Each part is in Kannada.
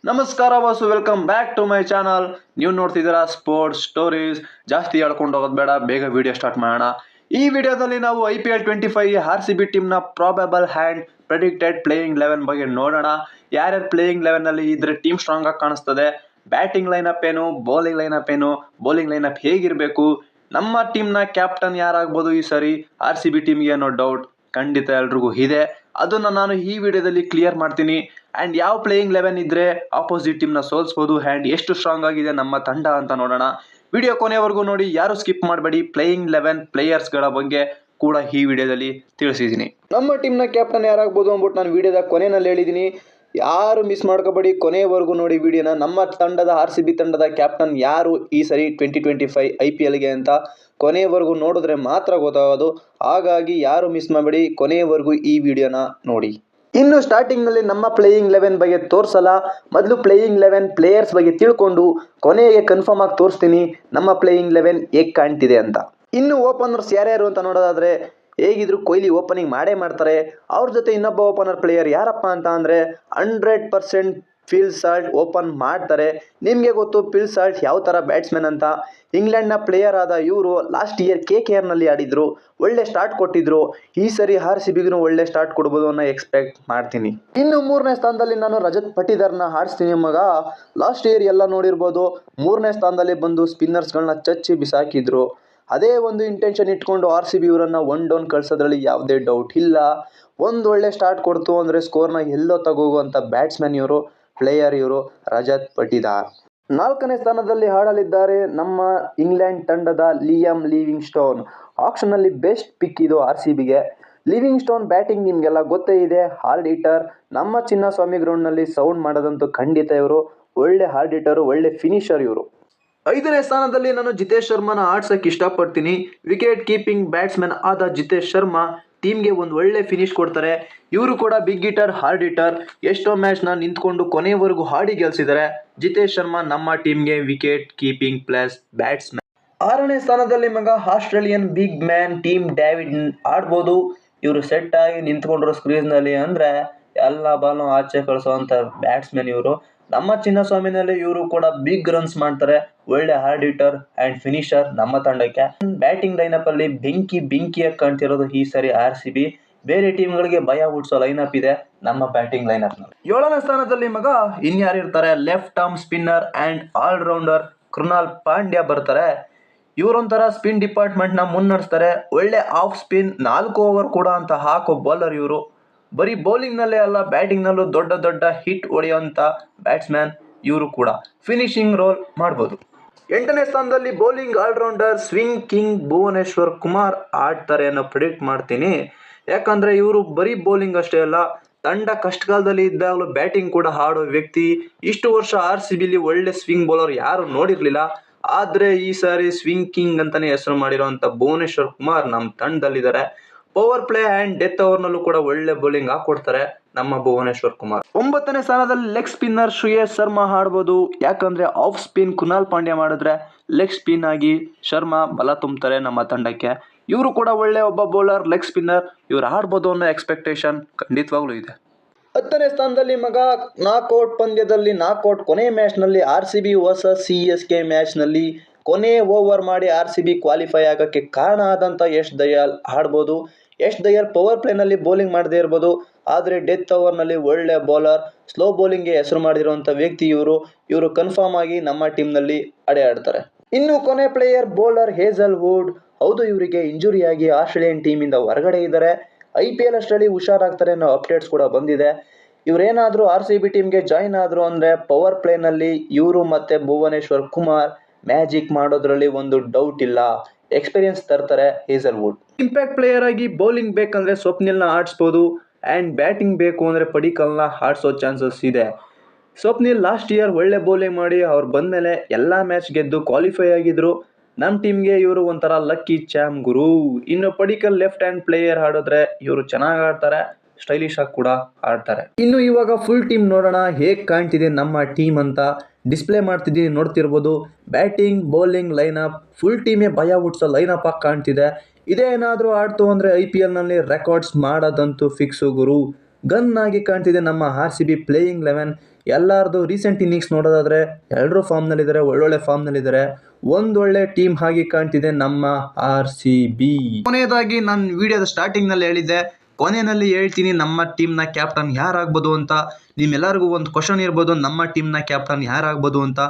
ನಮಸ್ಕಾರ Vasu, welcome back to my channel. ನೀವು ನೋಡ್ತಿದ್ದೀರಾ ಸ್ಪೋರ್ಟ್ಸ್ ಸ್ಟೋರೀಸ್. ಜಾಸ್ತಿ ಹೇಳ್ಕೊಂಡು ಹೋಗೋದು ಬೇಡ, ಬೇಗ ವಿಡಿಯೋ ಸ್ಟಾರ್ಟ್ ಮಾಡೋಣ. ಈ ವಿಡಿಯೋದಲ್ಲಿ ನಾವು IPL 25 RCB ಟೀಮ್ನ ಪ್ರಾಬಬಲ್ ಹ್ಯಾಂಡ್ ಪ್ರೆಡಿಕ್ಟೆಡ್ ಪ್ಲೇಯಿಂಗ್ 11 ಬಗ್ಗೆ ನೋಡೋಣ. ಯಾರ್ಯಾರು ಪ್ಲೇಯಿಂಗ್ 11 ಅಲ್ಲಿ ಇದ್ರೆ ಟೀಮ್ ಸ್ಟ್ರಾಂಗ್ ಆಗಿ ಕಾಣಿಸ್ತದೆ, ಬ್ಯಾಟಿಂಗ್ ಲೈನಪ್ ಏನು, ಬೌಲಿಂಗ್ ಲೈನಪ್ ಏನು, ಬೌಲಿಂಗ್ ಲೈನಪ್ ಹೇಗಿರಬೇಕು, ನಮ್ಮ ಟೀಮ್ನ ಕ್ಯಾಪ್ಟನ್ ಯಾರಾಗ್ಬೋದು ಈ ಸರಿ RCB ಟೀಮ್ಗೆ ಅನ್ನೋ ಡೌಟ್ ಖಂಡಿತ ಎಲ್ರಿಗೂ ಇದೆ. ಅದನ್ನು ನಾನು ಈ ವಿಡಿಯೋದಲ್ಲಿ ಕ್ಲಿಯರ್ ಮಾಡ್ತೀನಿ. ಆ್ಯಂಡ್ ಯಾವ ಪ್ಲೇಯಿಂಗ್ 11 ಇದ್ರೆ ಆಪೋಸಿಟ್ ಟೀಮ್ನ ಸೋಲ್ಸ್ಬೋದು ಆ್ಯಂಡ್ ಎಷ್ಟು ಸ್ಟ್ರಾಂಗ್ ಆಗಿದೆ ನಮ್ಮ ತಂಡ ಅಂತ ನೋಡೋಣ. ವಿಡಿಯೋ ಕೊನೆವರೆಗೂ ನೋಡಿ, ಯಾರು ಸ್ಕಿಪ್ ಮಾಡಬೇಡಿ. ಪ್ಲೇಯಿಂಗ್ 11 ಪ್ಲೇಯರ್ಸ್ಗಳ ಬಗ್ಗೆ ಕೂಡ ಈ ವಿಡಿಯೋದಲ್ಲಿ ತಿಳಿಸಿದ್ದೀನಿ. ನಮ್ಮ ಟೀಮ್ನ ಕ್ಯಾಪ್ಟನ್ ಯಾರಾಗ್ಬೋದು ಅಂದ್ಬಿಟ್ಟು ನಾನು ವಿಡಿಯೋದ ಕೊನೆಯಲ್ಲಿ ಹೇಳಿದ್ದೀನಿ. ಯಾರು ಮಿಸ್ ಮಾಡ್ಕೋಬೇಡಿ, ಕೊನೆಯವರೆಗೂ ನೋಡಿ ವಿಡಿಯೋನ. ನಮ್ಮ ತಂಡದ RCB ತಂಡದ ಕ್ಯಾಪ್ಟನ್ ಯಾರು ಈ ಸರಿ 2025 IPLಗೆ ಅಂತ ಕೊನೆಯವರೆಗೂ ನೋಡಿದ್ರೆ ಮಾತ್ರ ಗೊತ್ತಾಗೋದು. ಹಾಗಾಗಿ ಯಾರು ಮಿಸ್ ಮಾಡಬೇಡಿ, ಕೊನೆಯವರೆಗೂ ಈ ವಿಡಿಯೋನ ನೋಡಿ. ಇನ್ನು ಸ್ಟಾರ್ಟಿಂಗ್ನಲ್ಲಿ ನಮ್ಮ ಪ್ಲೇಯಿಂಗ್ 11 ಬಗ್ಗೆ ತೋರಿಸಲ್ಲ, ಮೊದಲು ಪ್ಲೇಯಿಂಗ್ 11 ಪ್ಲೇಯರ್ಸ್ ಬಗ್ಗೆ ತಿಳ್ಕೊಂಡು ಕೊನೆಗೆ ಕನ್ಫರ್ಮ್ ಆಗಿ ತೋರಿಸ್ತೀನಿ ನಮ್ಮ ಪ್ಲೇಯಿಂಗ್ 11 ಹೇಗೆ ಕಾಣ್ತಿದೆ ಅಂತ. ಇನ್ನು ಓಪನರ್ಸ್ ಯಾರ್ಯಾರು ಅಂತ ನೋಡೋದಾದ್ರೆ, ಹೇಗಿದ್ರು ಕೊಹ್ಲಿ ಓಪನಿಂಗ್ ಮಾಡೇ ಮಾಡ್ತಾರೆ. ಅವ್ರ ಜೊತೆ ಇನ್ನೊಬ್ಬ ಓಪನರ್ ಪ್ಲೇಯರ್ ಯಾರಪ್ಪ ಅಂತ ಅಂದರೆ 100% ಫಿಲ್ ಸಾಲ್ಟ್ ಓಪನ್ ಮಾಡ್ತಾರೆ. ನಿಮಗೆ ಗೊತ್ತು ಫಿಲ್ ಸಾಲ್ಟ್ ಯಾವ ಥರ ಬ್ಯಾಟ್ಸ್ಮನ್ ಅಂತ. ಇಂಗ್ಲೆಂಡ್ನ ಪ್ಲೇಯರ್ ಆದ ಇವರು ಲಾಸ್ಟ್ ಇಯರ್ KKRನಲ್ಲಿ ಆಡಿದ್ರು, ಒಳ್ಳೆ ಸ್ಟಾರ್ಟ್ ಕೊಟ್ಟಿದ್ರು. ಈ ಸರಿ RCBಗೂ ಒಳ್ಳೆ ಸ್ಟಾರ್ಟ್ ಕೊಡ್ಬೋದು ಅನ್ನೋ ಎಕ್ಸ್ಪೆಕ್ಟ್ ಮಾಡ್ತೀನಿ. ಇನ್ನು ಮೂರನೇ ಸ್ಥಾನದಲ್ಲಿ ನಾನು ರಜತ್ ಪಟಿದಾರ್ನ ಆಡಿಸ್ತೀನಿ ಮಗ. ಲಾಸ್ಟ್ ಇಯರ್ ಎಲ್ಲ ನೋಡಿರ್ಬೋದು, ಮೂರನೇ ಸ್ಥಾನದಲ್ಲಿ ಬಂದು ಸ್ಪಿನ್ನರ್ಸ್ಗಳನ್ನ ಚಚ್ಚಿ ಬಿಸಾಕಿದ್ರು. ಅದೇ ಒಂದು ಇಂಟೆನ್ಷನ್ ಇಟ್ಕೊಂಡು RCB ಇವರನ್ನು 1 ಡೌನ್ ಕಳ್ಸೋದ್ರಲ್ಲಿ ಯಾವುದೇ ಡೌಟ್ ಇಲ್ಲ. ಒಂದು ಒಳ್ಳೆ ಸ್ಟಾರ್ಟ್ ಕೊಡ್ತು ಅಂದರೆ ಸ್ಕೋರ್ನ ಎಲ್ಲೋ ತಗೋಗುವಂಥ ಬ್ಯಾಟ್ಸ್ಮನ್ ಇವರು, ಪ್ಲೇಯರ್ ಇವರು ರಜತ್ ಪಟಿದಾರ್. 4ನೇ ಸ್ಥಾನದಲ್ಲಿ ಆಡಲಿದ್ದಾರೆ ನಮ್ಮ ಇಂಗ್ಲೆಂಡ್ ತಂಡದ ಲಿಯಾಮ್ ಲಿವಿಂಗ್ ಸ್ಟೋನ್. ಆಕ್ಷನ್ನಲ್ಲಿ ಬೆಸ್ಟ್ ಪಿಕ್ ಇದು RCBಗೆ. ಲಿವಿಂಗ್ ಸ್ಟೋನ್ ಬ್ಯಾಟಿಂಗ್ ನಿಮಗೆಲ್ಲ ಗೊತ್ತೇ ಇದೆ, ಹಾರ್ಡ್ ಹಿಟ್ಟರ್. ನಮ್ಮ ಚಿನ್ನಸ್ವಾಮಿ ಗ್ರೌಂಡ್ನಲ್ಲಿ ಸೌಂಡ್ ಮಾಡೋದಂತೂ ಖಂಡಿತ ಇವರು ಒಳ್ಳೆ ಹಾರ್ಡ್ ಹಿಟ್ಟರು, ಒಳ್ಳೆ ಫಿನಿಷರ್ ಇವರು. 5ನೇ ಸ್ಥಾನದಲ್ಲಿ ನಾನು ಜಿತೇಶ್ ಶರ್ಮನ ಆಡ್ಸೋಕ್ಕೆ ಇಷ್ಟಪಡ್ತೀನಿ. ವಿಕೆಟ್ ಕೀಪಿಂಗ್ ಬ್ಯಾಟ್ಸ್ಮನ್ ಆದ ಜಿತೇಶ್ ಶರ್ಮಾ ಟೀಮ್ಗೆ ಒಂದು ಒಳ್ಳೆ ಫಿನಿಶ್ ಕೊಡ್ತಾರೆ. ಇವರು ಕೂಡ ಬಿಗ್ ಹಿಟ್ಟರ್, ಹಾರ್ಡ್ ಹಿಟ್ಟರ್. ಎಷ್ಟೋ ಮ್ಯಾಚ್ನ ನಿಂತ್ಕೊಂಡು ಕೊನೆಯವರೆಗೂ ಹಾಡಿ ಗೆಲ್ಸಿದ್ದಾರೆ. ಜಿತೇಶ್ ಶರ್ಮಾ ನಮ್ಮ ಟೀಮ್ಗೆ ವಿಕೆಟ್ ಕೀಪಿಂಗ್ ಪ್ಲಸ್ ಬ್ಯಾಟ್ಸ್ಮನ್. 6ನೇ ಸ್ಥಾನದಲ್ಲಿ ಮಗ Australian big man team David ಆಡ್ಬೋದು. ಇವರು ಸೆಟ್ ಆಗಿ ನಿಂತ್ಕೊಂಡ್ರು ಸ್ಕ್ರೀನ್ನಲ್ಲಿ ಅಂದರೆ ಎಲ್ಲ ಬಾಲ್ನು ಆಚೆ ಕಳಿಸೋವಂಥ ಬ್ಯಾಟ್ಸ್ಮನ್ ಇವರು. ನಮ್ಮ ಚಿನ್ನಸ್ವಾಮಿನಲ್ಲಿ ಇವರು ಕೂಡ ಬಿಗ್ ರನ್ಸ್ ಮಾಡ್ತಾರೆ. ಒಳ್ಳೆ ಹಾರ್ಡ್ ಹಿಟ್ಟರ್ ಆ್ಯಂಡ್ ಫಿನಿಷರ್ ನಮ್ಮ ತಂಡಕ್ಕೆ. ಬ್ಯಾಟಿಂಗ್ ಲೈನಪ್ ಅಲ್ಲಿ ಬೆಂಕಿಯಾಗಿ ಕಾಣ್ತಿರೋದು ಈ ಸರಿ RCB. ಬೇರೆ ಟೀಮ್ಗಳಿಗೆ ಭಯ ಹುಟ್ಟಿಸೋ ಲೈನಪ್ ಇದೆ ನಮ್ಮ ಬ್ಯಾಟಿಂಗ್ ಲೈನಪ್ ನಲ್ಲಿ. 7ನೇ ಸ್ಥಾನದಲ್ಲಿ ಮಗ ಇನ್ಯಾರು ಇರ್ತಾರೆ, left arm spinner and allrounder Krunal Pandya ಬರ್ತಾರೆ. ಇವರೊಂಥರ ಸ್ಪಿನ್ ಡಿಪಾರ್ಟ್ಮೆಂಟ್ನ ಮುನ್ನಡೆಸ್ತಾರೆ. ಒಳ್ಳೆ ಆಫ್ ಸ್ಪಿನ್ 4 ಓವರ್ ಕೂಡ ಅಂತ ಹಾಕೋ ಬೌಲರ್ ಇವರು. ಬರೀ ಬೌಲಿಂಗ್ನಲ್ಲೇ ಅಲ್ಲ, ಬ್ಯಾಟಿಂಗ್ನಲ್ಲೂ ದೊಡ್ಡ ದೊಡ್ಡ ಹಿಟ್ ಹೊಡೆಯುವಂಥ ಬ್ಯಾಟ್ಸ್ಮನ್ ಇವರು ಕೂಡ. ಫಿನಿಶಿಂಗ್ ರೋಲ್ ಮಾಡ್ಬೋದು. 8ನೇ ಸ್ಥಾನದಲ್ಲಿ bowling allrounder swing king Bhuvneshwar Kumar ಆಡ್ತಾರೆ ಅನ್ನೋ ಪ್ರಿಡಿಕ್ಟ್ ಮಾಡ್ತೀನಿ. ಯಾಕಂದರೆ ಇವರು ಬರೀ ಬೌಲಿಂಗ್ ಅಷ್ಟೇ ಅಲ್ಲ, ತಂಡ ಕಷ್ಟಕಾಲದಲ್ಲಿ ಇದ್ದಾಗಲೂ ಬ್ಯಾಟಿಂಗ್ ಕೂಡ ಆಡೋ ವ್ಯಕ್ತಿ. ಇಷ್ಟು ವರ್ಷ RCBಲಿ ಒಳ್ಳೆ ಸ್ವಿಂಗ್ ಬೌಲರ್ ಯಾರು ನೋಡಿರಲಿಲ್ಲ. ಆದರೆ ಈ ಸಾರಿ ಸ್ವಿಂಗ್ ಕಿಂಗ್ ಅಂತಲೇ ಹೆಸರು ಮಾಡಿರೋಂಥ ಭುವನೇಶ್ವರ್ ಕುಮಾರ್ ನಮ್ಮ ತಂಡದಲ್ಲಿದ್ದಾರೆ. ಪವರ್ ಪ್ಲೇ ಆ್ಯಂಡ್ ಡೆತ್ ಓವರ್ನಲ್ಲೂ ಕೂಡ ಒಳ್ಳೆ ಬೌಲಿಂಗ್ ಹಾಕೊಡ್ತಾರೆ ನಮ್ಮ ಭುವನೇಶ್ವರ್ ಕುಮಾರ್. 9ನೇ ಸ್ಥಾನದಲ್ಲಿ ಲೆಗ್ ಸ್ಪಿನ್ನರ್ ಶ್ರೇಯಸ್ ಶರ್ಮಾ ಆಡ್ಬೋದು. ಯಾಕಂದರೆ ಆಫ್ ಸ್ಪಿನ್ ಕೃಣಾಲ್ ಪಾಂಡ್ಯ ಮಾಡಿದ್ರೆ ಲೆಗ್ ಸ್ಪಿನ್ ಆಗಿ ಶರ್ಮಾ ಬಲ ತುಂಬ್ತಾರೆ ನಮ್ಮ ತಂಡಕ್ಕೆ. ಇವರು ಕೂಡ ಒಳ್ಳೆ ಒಬ್ಬ ಬೌಲರ್, ಲೆಗ್ ಸ್ಪಿನ್ನರ್. ಇವ್ರು ಆಡ್ಬೋದು ಅನ್ನೋ ಎಕ್ಸ್ಪೆಕ್ಟೇಷನ್ ಖಂಡಿತವಾಗ್ಲೂ ಇದೆ. 10ನೇ ಸ್ಥಾನದಲ್ಲಿ ಮಗ ನಾಕ್ಔಟ್ ಪಂದ್ಯದಲ್ಲಿ ಕೊನೆ ಮ್ಯಾಚ್ನಲ್ಲಿ RCB ವರ್ಸಸ್ CSK ಮ್ಯಾಚ್ನಲ್ಲಿ ಕೊನೆ ಓವರ್ ಮಾಡಿ RCB ಕ್ವಾಲಿಫೈ ಆಗೋಕ್ಕೆ ಕಾರಣ ಆದಂಥ ಯಶ್ ದಯಾಲ್ ಆಡ್ಬೋದು. ಯಶ್ ದಯಾಲ್ ಪವರ್ ಪ್ಲೇನಲ್ಲಿ ಬೌಲಿಂಗ್ ಮಾಡದೇ ಇರ್ಬೋದು, ಆದರೆ ಡೆತ್ ಓವರ್ನಲ್ಲಿ ಒಳ್ಳೆ ಬೌಲರ್, ಸ್ಲೋ ಬೌಲಿಂಗ್ಗೆ ಹೆಸರು ಮಾಡಿರುವಂಥ ವ್ಯಕ್ತಿ ಇವರು ಕನ್ಫರ್ಮ್ ಆಗಿ ನಮ್ಮ ಟೀಮ್ನಲ್ಲಿ ಆಡ್ತಾರೆ. ಇನ್ನು ಕೊನೆ ಪ್ಲೇಯರ್ ಬೌಲರ್ ಹೇಜಲ್ ವುಡ್. ಹೌದು, ಇವರಿಗೆ ಇಂಜುರಿ ಆಗಿ ಆಸ್ಟ್ರೇಲಿಯನ್ ಟೀಮಿಂದ ಹೊರಗಡೆ ಇದ್ದಾರೆ. IPL ಅಷ್ಟರಲ್ಲಿ ಹುಷಾರಾಗ್ತಾರೆ ಅನ್ನೋ ಅಪ್ಡೇಟ್ಸ್ ಕೂಡ ಬಂದಿದೆ. ಇವರೇನಾದರೂ RCB ಟೀಮ್ಗೆ ಜಾಯಿನ್ ಆದರು ಅಂದರೆ ಪವರ್ ಪ್ಲೇನಲ್ಲಿ ಇವರು ಮತ್ತು ಭುವನೇಶ್ವರ್ ಕುಮಾರ್ ಮ್ಯಾಜಿಕ್ ಮಾಡೋದ್ರಲ್ಲಿ ಒಂದು ಡೌಟ್ ಇಲ್ಲ. ಎಕ್ಸ್ಪೀರಿಯನ್ಸ್ ತರ್ತಾರೆ ಹೇಜಲ್ ವುಡ್. ಇಂಪ್ಯಾಕ್ಟ್ ಪ್ಲೇಯರ್ ಆಗಿ ಬೌಲಿಂಗ್ ಬೇಕಂದರೆ ಸ್ವಪ್ನಿಲ್ನ ಆಡಿಸ್ಬೋದು ಆ್ಯಂಡ್ ಬ್ಯಾಟಿಂಗ್ ಬೇಕು ಅಂದರೆ ಪಡಿಕಲ್ನ ಆಡಿಸೋ ಚಾನ್ಸಸ್ ಇದೆ. ಸ್ವಪ್ನಿಲ್ ಲಾಸ್ಟ್ ಇಯರ್ ಒಳ್ಳೆ ಬೌಲಿಂಗ್ ಮಾಡಿ ಅವ್ರು ಬಂದಮೇಲೆ ಎಲ್ಲ ಮ್ಯಾಚ್ ಗೆದ್ದು ಕ್ವಾಲಿಫೈ ಆಗಿದ್ರು. ನಮ್ಮ ಟೀಮ್ಗೆ ಇವರು ಒಂಥರ ಲಕ್ಕಿ ಚಾಮ್ ಗುರು. ಇನ್ನು ಪಡಿಕಲ್ ಲೆಫ್ಟ್ ಹ್ಯಾಂಡ್ ಪ್ಲೇಯರ್ ಆಡಿದ್ರೆ ಇವರು ಚೆನ್ನಾಗಿ ಆಡ್ತಾರೆ, ಸ್ಟೈಲಿಶ್ ಆಗಿ ಕೂಡ ಆಡ್ತಾರೆ. ಇನ್ನು ಇವಾಗ ಫುಲ್ ಟೀಮ್ ನೋಡೋಣ ಹೇಗೆ ಕಾಣ್ತಿದೆ ನಮ್ಮ ಟೀಮ್ ಅಂತ. ಡಿಸ್ಪ್ಲೇ ಮಾಡ್ತಿದ್ದೀನಿ, ನೋಡ್ತಿರ್ಬೋದು. ಬ್ಯಾಟಿಂಗ್, ಬೌಲಿಂಗ್ ಲೈನಪ್ ಫುಲ್ ಟೀಮೇ ಭಯ ಹುಟ್ಟಿಸೋ ಲೈನಪ್ ಆಗಿ ಕಾಣ್ತಿದೆ. ಇದೇ ಏನಾದರೂ ಆಡ್ತು ಅಂದರೆ IPLನಲ್ಲಿ ರೆಕಾರ್ಡ್ಸ್ ಮಾಡೋದಂತೂ ಫಿಕ್ಸು ಗುರು. ಗನ್ ಆಗಿ ಕಾಣ್ತಿದೆ ನಮ್ಮ RCB ಪ್ಲೇಯಿಂಗ್ 11. ಎಲ್ಲರದು ರೀಸೆಂಟ್ ಇನ್ನಿಂಗ್ಸ್ ನೋಡೋದಾದರೆ ಎಲ್ಲರೂ ಫಾರ್ಮ್ನಲ್ಲಿದ್ದಾರೆ, ಒಳ್ಳೊಳ್ಳೆ ಫಾರ್ಮ್ನಲ್ಲಿದ್ದಾರೆ. ಒಂದೊಳ್ಳೆ ಟೀಮ್ ಆಗಿ ಕಾಣ್ತಿದೆ ನಮ್ಮ RCB. ಕೊನೆಯದಾಗಿ ನಾನು ವಿಡಿಯೋದ ಸ್ಟಾರ್ಟಿಂಗ್ನಲ್ಲಿ ಹೇಳಿದ್ದೆ, ಕೊನೆಯಲ್ಲಿ ಹೇಳ್ತೀನಿ ನಮ್ಮ ಟೀಮ್ನ ಕ್ಯಾಪ್ಟನ್ ಯಾರಾಗ್ಬೋದು ಅಂತ. ನಿಮ್ಮೆಲ್ಲರಿಗೂ ಒಂದು ಕ್ವಶನ್ ಇರ್ಬೋದು, ನಮ್ಮ ಟೀಮ್ನ ಕ್ಯಾಪ್ಟನ್ ಯಾರಾಗ್ಬೋದು ಅಂತ.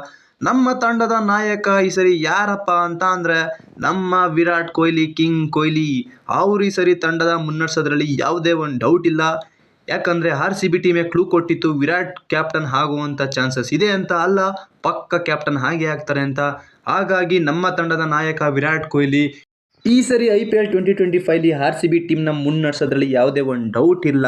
ನಮ್ಮ ತಂಡದ ನಾಯಕ ಈ ಸರಿ ಯಾರಪ್ಪ ಅಂತ ಅಂದರೆ ನಮ್ಮ ವಿರಾಟ್ ಕೊಹ್ಲಿ, ಕಿಂಗ್ ಕೊಹ್ಲಿ. ಅವರು ಈ ಸರಿ ತಂಡದ ಮುನ್ನಡೆಸೋದ್ರಲ್ಲಿ ಯಾವುದೇ ಒಂದು ಡೌಟ್ ಇಲ್ಲ. ಯಾಕಂದರೆ RCB ಟೀಮೇ ಕ್ಲೂ ಕೊಟ್ಟಿತ್ತು ವಿರಾಟ್ ಕ್ಯಾಪ್ಟನ್ ಆಗುವಂಥ ಚಾನ್ಸಸ್ ಇದೆ ಅಂತ. ಅಲ್ಲ, ಪಕ್ಕ ಕ್ಯಾಪ್ಟನ್ ಹಾಗೆ ಆಗ್ತಾರೆ ಅಂತ. ಹಾಗಾಗಿ ನಮ್ಮ ತಂಡದ ನಾಯಕ ವಿರಾಟ್ ಕೊಹ್ಲಿ ಈ ಸರಿ IPL 2025 RCB ಟೀಮ್ನ ಮುನ್ನಡೆಸೋದ್ರಲ್ಲಿ ಯಾವುದೇ ಒಂದು ಡೌಟ್ ಇಲ್ಲ.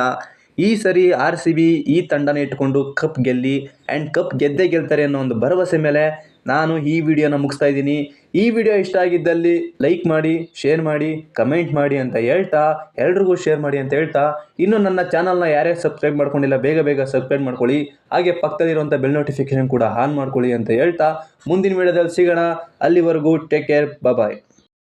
ಈ ಸರಿ RCB ಈ ತಂಡನ ಇಟ್ಕೊಂಡು ಕಪ್ ಗೆಲ್ಲಿ ಆ್ಯಂಡ್ ಕಪ್ ಗೆದ್ದೇ ಗೆಲ್ತಾರೆ ಅನ್ನೋ ಒಂದು ಭರವಸೆ ಮೇಲೆ ನಾನು ಈ ವಿಡಿಯೋನ ಮುಗಿಸ್ತಾ ಇದ್ದೀನಿ. ಈ ವಿಡಿಯೋ ಇಷ್ಟ ಆಗಿದ್ದಲ್ಲಿ ಲೈಕ್ ಮಾಡಿ, ಶೇರ್ ಮಾಡಿ, ಕಮೆಂಟ್ ಮಾಡಿ ಅಂತ ಹೇಳ್ತಾ, ಎಲ್ರಿಗೂ ಶೇರ್ ಮಾಡಿ ಅಂತ ಹೇಳ್ತಾ, ಇನ್ನು ನನ್ನ ಚಾನಲ್ನ ಯಾರೇ ಸಬ್ಸ್ಕ್ರೈಬ್ ಮಾಡ್ಕೊಂಡಿಲ್ಲ ಬೇಗ ಸಬ್ಸ್ಕ್ರೈಬ್ ಮಾಡ್ಕೊಳ್ಳಿ. ಹಾಗೆ ಪಕ್ಕದಲ್ಲಿರುವಂಥ ಬೆಲ್ ನೋಟಿಫಿಕೇಶನ್ ಕೂಡ ಆನ್ ಮಾಡ್ಕೊಳ್ಳಿ ಅಂತ ಹೇಳ್ತಾ ಮುಂದಿನ ವಿಡಿಯೋದಲ್ಲಿ ಸಿಗೋಣ. ಅಲ್ಲಿವರೆಗೂ ಟೇಕ್ ಕೇರ್, ಬಾಯ್.